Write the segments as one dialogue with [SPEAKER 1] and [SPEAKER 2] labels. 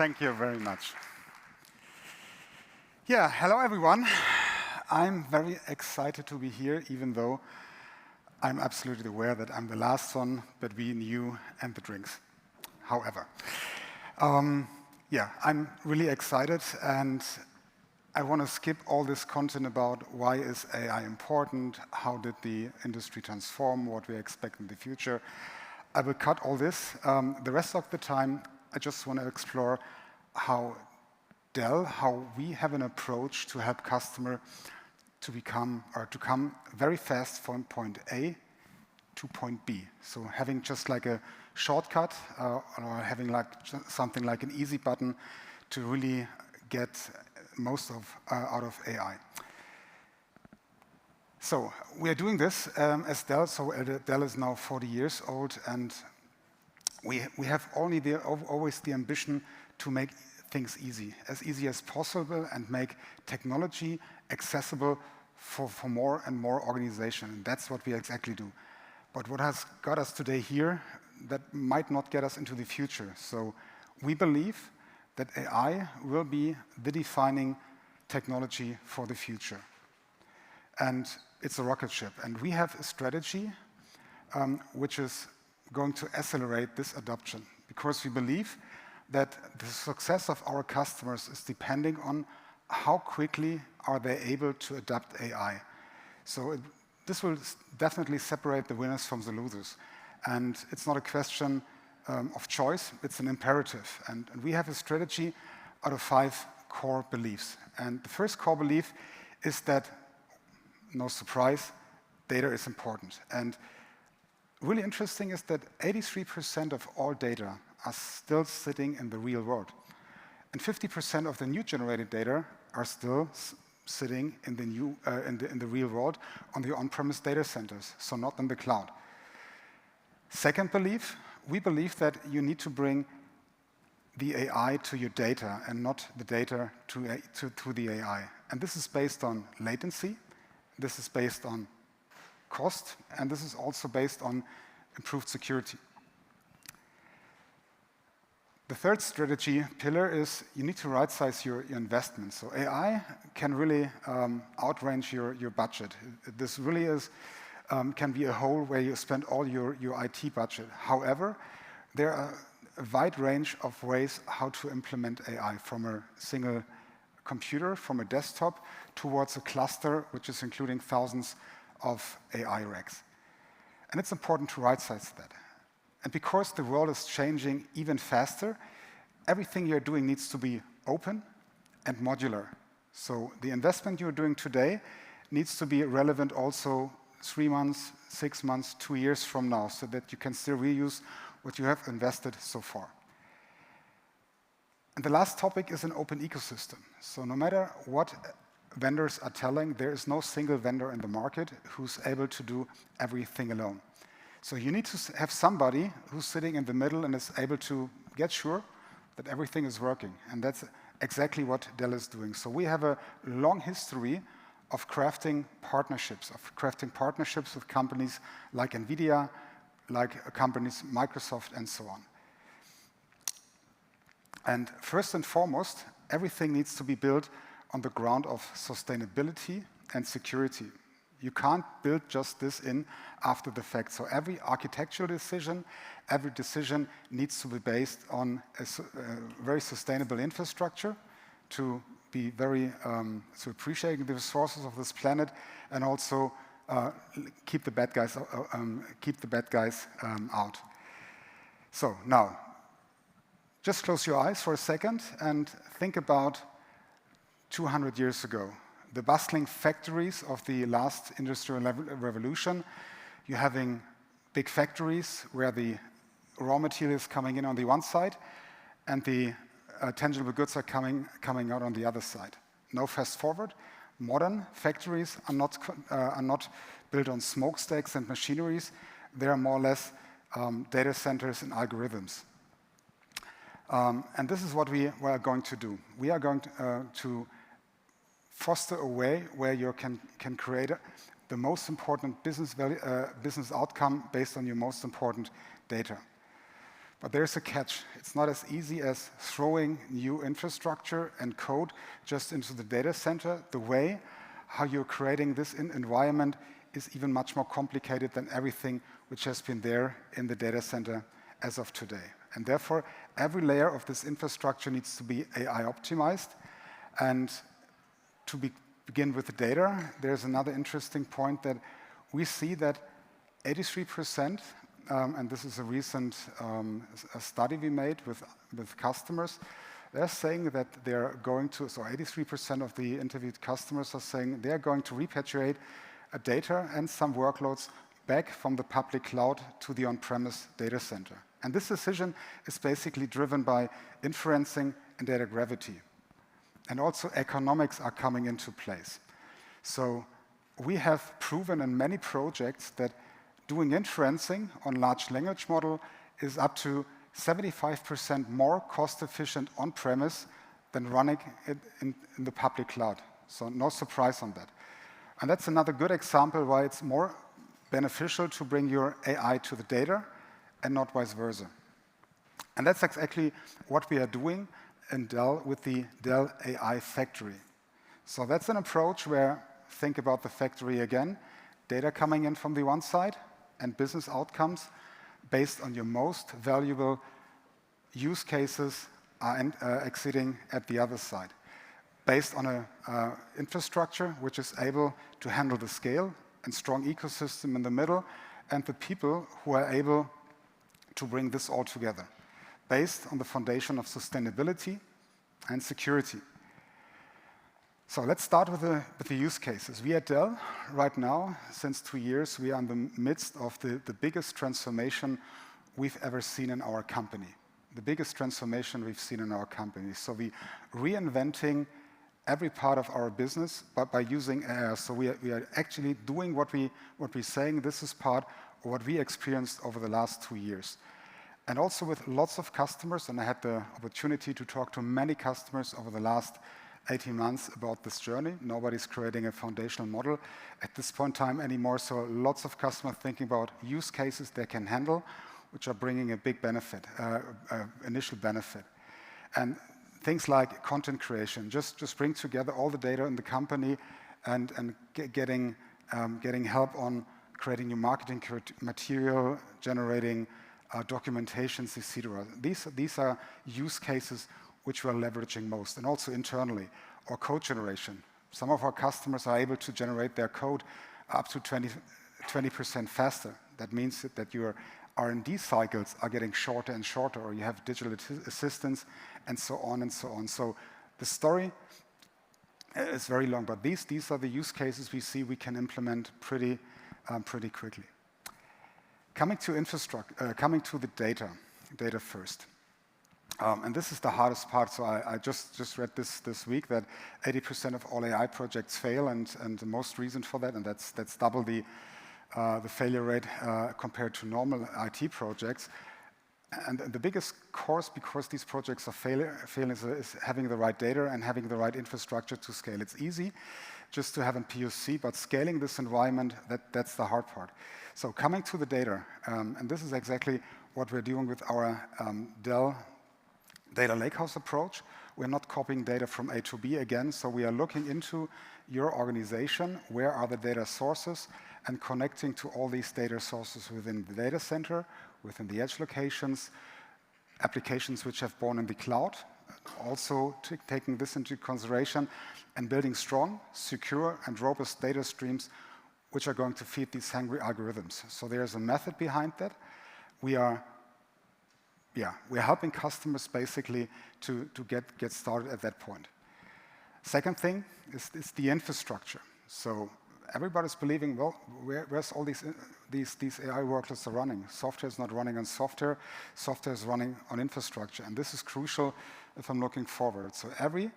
[SPEAKER 1] Thank you very much. Yeah, hello everyone. I'm very excited to be here, even though I'm absolutely aware that I'm the last one between you and the drinks. However, yeah, I'm really excited, and I want to skip all this content about why is AI important, how did the industry transform, what we expect in the future. I will cut all this. The rest of the time, I just want to explore how Dell, how we have an approach to help customer to become or to come very fast from point A to point B. So having just like a shortcut or having like something like an easy button to really get most out of AI. So we are doing this as Dell. So Dell is now 40 years old, and we have always the ambition to make things easy as possible, and make technology accessible for more and more organizations. And that's what we exactly do. But what has got us today here, that might not get us into the future. So we believe that AI will be the defining technology for the future. And it's a rocket ship. And we have a strategy which is going to accelerate this adoption, because we believe that the success of our customers is depending on how quickly are they able to adopt AI. So this will definitely separate the winners from the losers. And it's not a question of choice, it's an imperative. And we have a strategy out of 5 core beliefs. And the first core belief is that, no surprise, data is important. And really interesting is that 83% of all data are still sitting in the real world. And 50% of the new generated data are still sitting in the real world on the on-premise data centers, so not in the cloud. Second belief, we believe that you need to bring the AI to your data and not the data to the AI. And this is based on latency, this is based on cost, and this is also based on improved security. The third strategy pillar is you need to right-size your investment. So AI can really outrange your budget. This really can be a hole where you spend all your IT budget. However, there are a wide range of ways how to implement AI, from a single computer, from a desktop, towards a cluster, which is including thousands of AI racks. And it's important to right-size that. And because the world is changing even faster, everything you're doing needs to be open and modular. So the investment you're doing today needs to be relevant also 3 months, 6 months, 2 years from now, so that you can still reuse what you have invested so far. And the last topic is an open ecosystem. So no matter what vendors are telling, there is no single vendor in the market who's able to do everything alone. So you need to have somebody who's sitting in the middle and is able to get sure that everything is working. And that's exactly what Dell is doing. So we have a long history of crafting partnerships with companies like NVIDIA, like companies Microsoft, and so on. And first and foremost, everything needs to be built on the ground of sustainability and security. You can't build just this in after the fact. So every architectural decision, every decision needs to be based on a very sustainable infrastructure to be very to appreciating the resources of this planet, and also keep the bad guys out. So now, just close your eyes for a second and think about 200 years ago. The bustling factories of the last industrial revolution. You're having big factories where the raw material is coming in on the one side, and the tangible goods are coming out on the other side. Now fast forward, modern factories are not built on smokestacks and machineries. They are more or less data centers and algorithms. And this is what we are going to do. We are going to foster a way where you can create the most important business outcome based on your most important data. But there's a catch. It's not as easy as throwing new infrastructure and code just into the data center. The way how you're creating this environment is even much more complicated than everything which has been there in the data center as of today. And therefore, every layer of this infrastructure needs to be AI optimized. And to begin with the data, there's another interesting point that we see that 83%, and this is a recent a study we made with customers, they're saying that they're going to, so 83% of the interviewed customers are saying they're going to repatriate data and some workloads back from the public cloud to the on-premise data center. And this decision is basically driven by inferencing and data gravity. And also economics are coming into place. So we have proven in many projects that doing inferencing on large language model is up to 75% more cost-efficient on-premise than running it in the public cloud. So no surprise on that. And that's another good example why it's more beneficial to bring your AI to the data and not vice versa. And that's exactly what we are doing in Dell with the Dell AI Factory. So that's an approach where, think about the factory again, data coming in from the one side and business outcomes based on your most valuable use cases are exceeding at the other side. Based on an infrastructure which is able to handle the scale and strong ecosystem in the middle, and the people who are able to bring this all together, based on the foundation of sustainability and security. So let's start with the use cases. We at Dell, right now, since 2 years, we are in the midst of the biggest transformation we've ever seen in our company. The biggest transformation we've seen in our company. So we reinventing every part of our business, but by using AI. So we are actually doing what we're saying. This is part of what we experienced over the last 2 years. And also with lots of customers, and I had the opportunity to talk to many customers over the last 18 months about this journey. Nobody's creating a foundational model at this point in time anymore, so lots of customers thinking about use cases they can handle, which are bringing a big benefit, initial benefit. And things like content creation, just bring together all the data in the company and getting help on creating new marketing material, generating documentations, etc. These are use cases which we're leveraging most, and also internally, or code generation. Some of our customers are able to generate their code up to 20% faster. That means that your R&D cycles are getting shorter and shorter, or you have digital assistants, and so on and so on. So the story is very long, but these are the use cases we see we can implement pretty quickly. Coming to infrastructure, coming to the data first. And this is the hardest part. So I just read this week that 80% of all AI projects fail, and the most reason for that, and that's double the failure rate compared to normal IT projects. And the biggest cause, because these projects are failing, is having the right data and having the right infrastructure to scale. It's easy just to have a POC, but scaling this environment, that's the hard part. So coming to the data, and this is exactly what we're doing with our Dell Data Lakehouse approach. We're not copying data from A to B again, so we are looking into your organization, where are the data sources, and connecting to all these data sources within the data center, within the edge locations, applications which have born in the cloud, also taking this into consideration and building strong, secure, and robust data streams which are going to feed these hungry algorithms. So there's a method behind that. We're helping customers basically to get started at that point. Second thing is the infrastructure. So everybody's believing, well, where's all these AI workloads are running? Software is not running on software. Software is running on infrastructure. And this is crucial if I'm looking forward. So every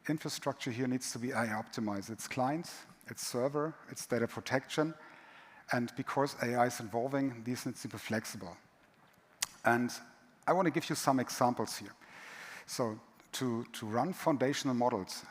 [SPEAKER 1] infrastructure here needs to be AI optimized. It's client, it's server, it's data protection. And because AI is evolving, these need to be flexible. And I want to give you some examples here. So to run foundational models,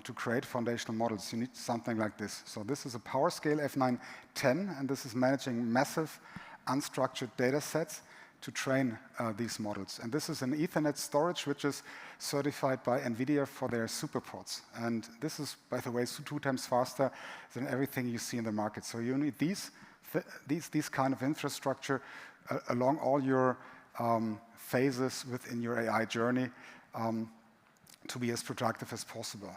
[SPEAKER 1] to create foundational models, you need something like this. So this is a PowerScale F910, and this is managing massive unstructured data sets to train these models. And this is an Ethernet storage, which is certified by NVIDIA for their SuperPods. And this is, by the way, 2 times faster than everything you see in the market. So you need these kind of infrastructure along all your phases within your AI journey to be as productive as possible.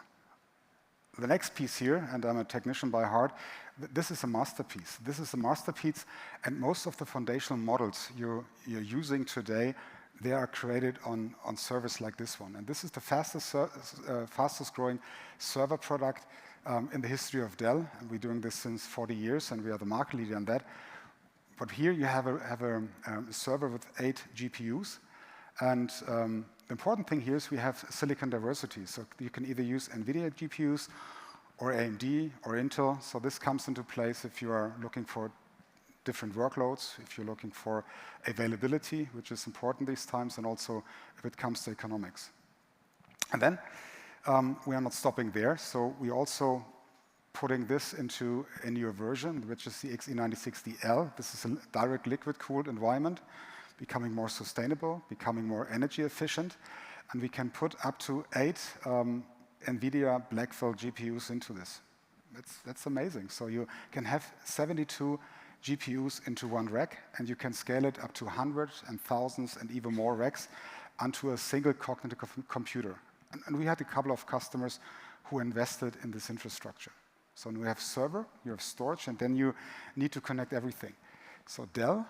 [SPEAKER 1] The next piece here, and I'm a technician by heart, this is a masterpiece. This is a masterpiece, and most of the foundational models you're using today, they are created on servers like this one. And this is the fastest growing server product in the history of Dell, and we're doing this since 40 years, and we are the market leader in that. But here you have a server with 8 GPUs, and the important thing here is we have silicon diversity. So you can either use NVIDIA GPUs or AMD or Intel. So this comes into place if you are looking for different workloads, if you're looking for availability, which is important these times, and also if it comes to economics. And then we are not stopping there. So we also putting this into a newer version, which is the XE9060L. This is a direct liquid-cooled environment, becoming more sustainable, becoming more energy efficient, and we can put up to 8 NVIDIA Blackwell GPUs into this. That's amazing. So you can have 72 GPUs into one rack, and you can scale it up to hundreds and thousands and even more racks onto a single cognitive computer. And we had a couple of customers who invested in this infrastructure. So you have server, you have storage, and then you need to connect everything. So Dell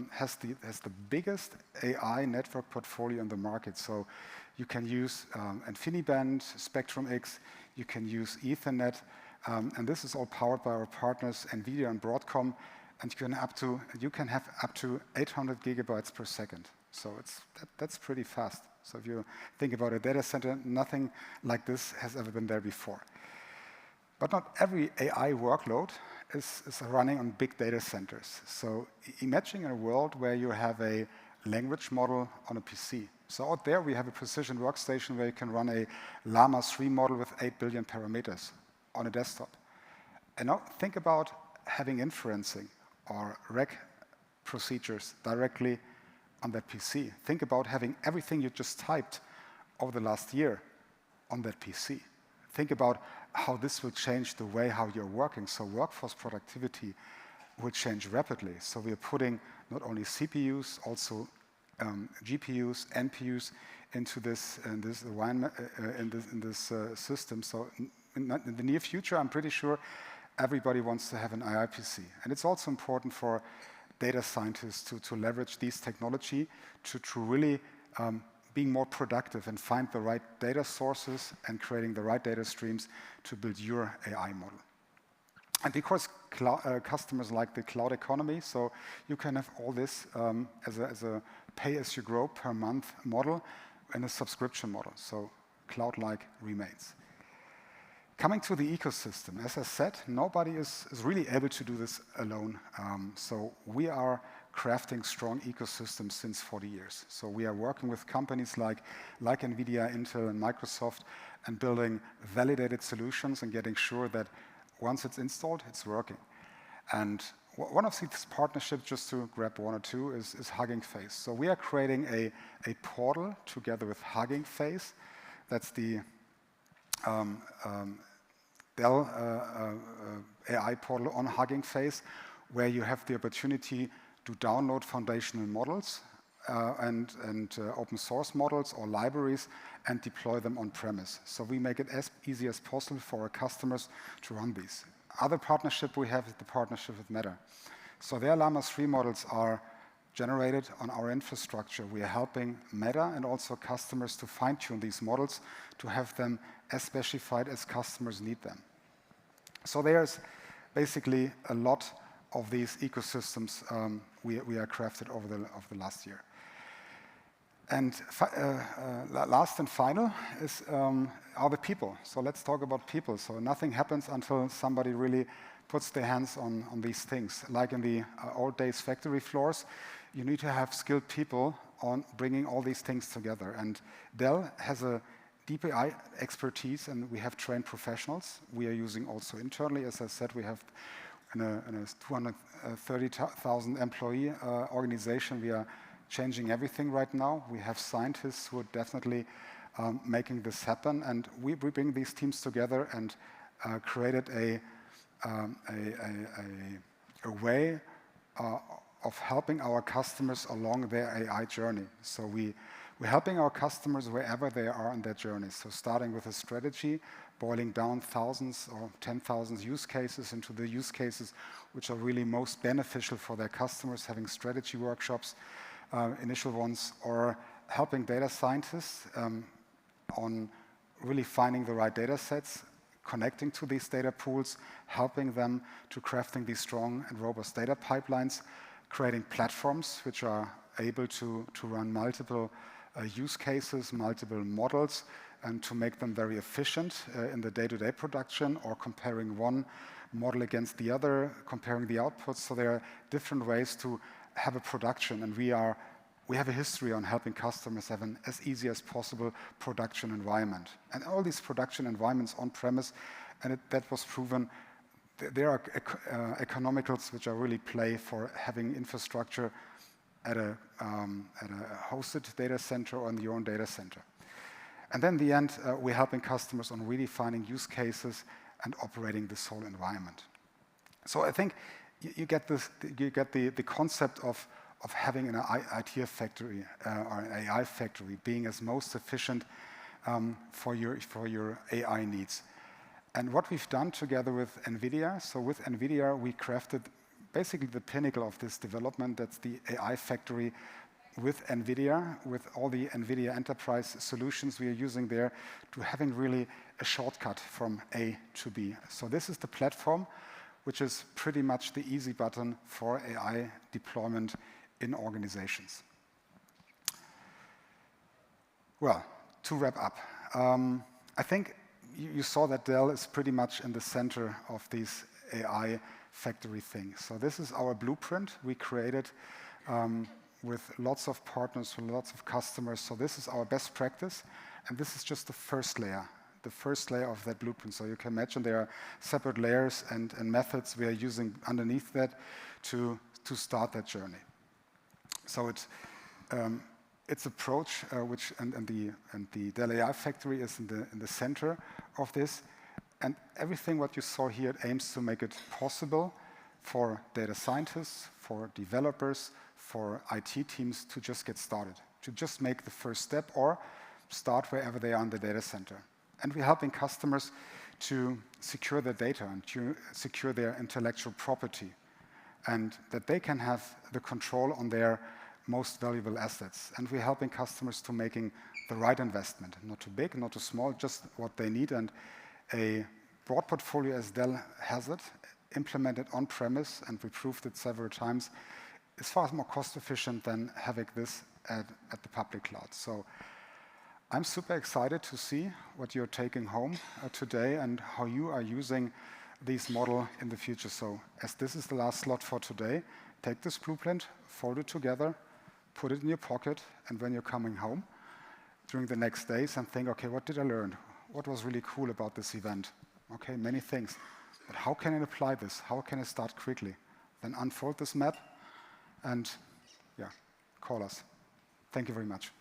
[SPEAKER 1] has the biggest AI network portfolio in the market. So you can use InfiniBand, Spectrum-X, you can use Ethernet, and this is all powered by our partners NVIDIA and Broadcom, and you can have up to 800 gigabytes per second. So that's pretty fast. So if you think about a data center, nothing like this has ever been there before. But not every AI workload is running on big data centers. So imagine a world where you have a language model on a PC. So out there we have a precision workstation where you can run a Llama 3 model with 8 billion parameters on a desktop. And now think about having inferencing or RAG procedures directly on that PC. Think about having everything you just typed over the last year on that PC. Think about how this will change the way how you're working. So workforce productivity will change rapidly. So we are putting not only CPUs, also GPUs, NPUs into this environment, in this system. So in the near future, I'm pretty sure everybody wants to have an AI PC. And it's also important for data scientists to leverage these technology to really being more productive and find the right data sources and creating the right data streams to build your AI model. And because customers like the cloud economy, so you can have all this as a pay-as-you-grow per month model and a subscription model. So cloud-like remains. Coming to the ecosystem, as I said, nobody is really able to do this alone. So we are crafting strong ecosystems since 40 years. So we are working with companies like NVIDIA, Intel, and Microsoft, and building validated solutions and getting sure that once it's installed, it's working. And one of these partnerships, just to grab one or two, is Hugging Face. So we are creating a portal together with Hugging Face. That's the Dell AI portal on Hugging Face, where you have the opportunity to download foundational models and open source models or libraries and deploy them on premise. So we make it as easy as possible for our customers to run these. Other partnership we have is the partnership with Meta. So their Llama 3 models are generated on our infrastructure. We are helping Meta and also customers to fine-tune these models to have them as specified as customers need them. So there's basically a lot of these ecosystems we are crafted over the last year. And last and final is are the people. So let's talk about people. So nothing happens until somebody really puts their hands on these things. Like in the old days factory floors, you need to have skilled people on bringing all these things together. And Dell has a deep AI expertise, and we have trained professionals. We are using also internally, as I said, we have in a 230,000 employee organization. We are changing everything right now. We have scientists who are definitely making this happen, and we bring these teams together and created a way of helping our customers along their AI journey. So we're helping our customers wherever they are on their journey. So starting with a strategy, boiling down thousands or 10,000 use cases into the use cases which are really most beneficial for their customers, having strategy workshops, initial ones, or helping data scientists on really finding the right data sets, connecting to these data pools, helping them to crafting these strong and robust data pipelines, creating platforms which are able to run multiple use cases, multiple models, and to make them very efficient in the day-to-day production, or comparing one model against the other, comparing the outputs. So there are different ways to have a production, and we have a history on helping customers have an as easy as possible production environment. And all these production environments on-premise, and that was proven, there are economicals which are really play for having infrastructure at a hosted data center or in your own data center. And then in the end, we're helping customers on really finding use cases and operating this whole environment. So I think you get the concept of having an IT factory or an AI factory being as most efficient for your AI needs. And what we've done together with NVIDIA, so with NVIDIA, we crafted basically the pinnacle of this development. That's the AI factory with NVIDIA, with all the NVIDIA enterprise solutions we are using there, to having really a shortcut from A to B. So this is the platform, which is pretty much the easy button for AI deployment in organizations. Well, to wrap up, I think you saw that Dell is pretty much in the center of these AI factory things. So this is our blueprint we created with lots of partners, with lots of customers. So this is our best practice, and this is just the first layer of that blueprint. So you can imagine there are separate layers and methods we are using underneath that to start that journey. So its approach, and the Dell AI Factory is in the center of this, and everything what you saw here aims to make it possible for data scientists, for developers, for IT teams to just get started, to just make the first step or start wherever they are in the data center. And we're helping customers to secure their data and to secure their intellectual property, and that they can have the control on their most valuable assets. And we're helping customers to making the right investment, not too big, not too small, just what they need. And a broad portfolio as Dell has it, implemented on-premise, and we proved it several times, is far more cost efficient than having this at the public cloud. So I'm super excited to see what you're taking home today and how you are using this model in the future. So as this is the last slot for today, take this blueprint, fold it together, put it in your pocket, and when you're coming home during the next days and think, okay, what did I learn? What was really cool about this event? Okay, many things. But how can I apply this? How can I start quickly? Then unfold this map and, yeah, call us. Thank you very much.